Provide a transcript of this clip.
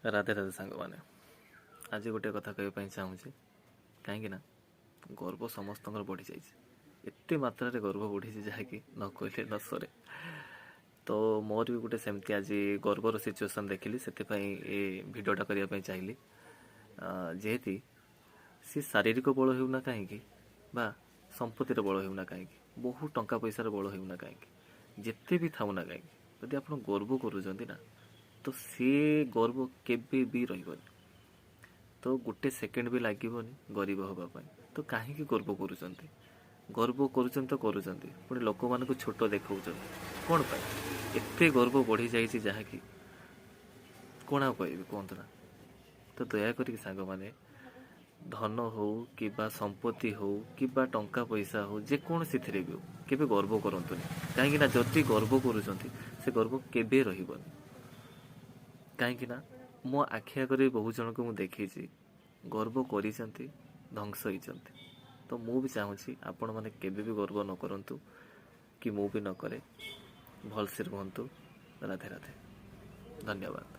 ରାଧେ ରାଧେ ସାଙ୍ଗମାନେ, ଆଜି ଗୋଟିଏ କଥା କହିବା ପାଇଁ ଚାହୁଁଛି। କାହିଁକି ନା ଗର୍ବ ସମସ୍ତଙ୍କର ବଢ଼ିଯାଇଛି, ଏତେ ମାତ୍ରାରେ ଗର୍ବ ବଢ଼ିଛି ଯାହାକି ନ କହିଲେ ନ ସରେ। ତ ମୋର ବି ଗୋଟେ ସେମିତି ଆଜି ଗର୍ବର ସିଚୁଏସନ୍ ଦେଖିଲି, ସେଥିପାଇଁ ଏ ଭିଡ଼ିଓଟା କରିବା ପାଇଁ ଚାହିଁଲି। ଯେହେତୁ ସେ ଶାରୀରିକ ବଳ ହେଉନା କାହିଁକି ବା ସମ୍ପତ୍ତିର ବଳ ହେଉନା କାହିଁକି, ବହୁ ଟଙ୍କା ପଇସାର ବଳ ହେଉନା କାହିଁକି, ଯେତେ ବି ଥାଉନା କାହିଁକି, ଯଦି ଆପଣ ଗର୍ବ କରୁଛନ୍ତି ନା, ତ ସେ ଗର୍ବ କେବେ ବି ରହିବନି। ତ ଗୋଟେ ସେକେଣ୍ଡ ବି ଲାଗିବନି ଗରିବ ହେବା ପାଇଁ। ତ କାହିଁକି ଗର୍ବ କରୁଛନ୍ତି? ଗର୍ବ କରୁଛନ୍ତି ତ କରୁଛନ୍ତି, ପୁଣି ଲୋକମାନଙ୍କୁ ଛୋଟ ଦେଖାଉଛନ୍ତି କ'ଣ ପାଇଁ? ଏତେ ଗର୍ବ ବଢ଼ିଯାଇଛି ଯାହାକି କ'ଣ ଆଉ କହିବି କୁହନ୍ତୁ ନା। ତ ଦୟାକରିକି ସାଙ୍ଗମାନେ, ଧନ ହଉ କିମ୍ବା ସମ୍ପତ୍ତି ହଉ କିମ୍ବା ଟଙ୍କା ପଇସା ହଉ, ଯେକୌଣସିଥିରେ ବି ହଉ, କେବେ ଗର୍ବ କରନ୍ତୁନି। କାହିଁକି ନା ଯଦି ଗର୍ବ କରୁଛନ୍ତି, ସେ ଗର୍ବ କେବେ ରହିବନି। କାହିଁକି ନା ମୋ ଆଖି ଆଗରେ ବହୁ ଜଣଙ୍କୁ ମୁଁ ଦେଖିଛି, ଗର୍ବ କରିଛନ୍ତି, ଧ୍ୱଂସ ହେଇଛନ୍ତି। ତ ମୁଁ ବି ଚାହୁଁଛି ଆପଣମାନେ କେବେ ବି ଗର୍ବ ନ କରନ୍ତୁ, କି ମୁଁ ବି ନ କରେ। ଭଲସେ ରୁହନ୍ତୁ। ରାଧେ ରାଧେ, ଧନ୍ୟବାଦ।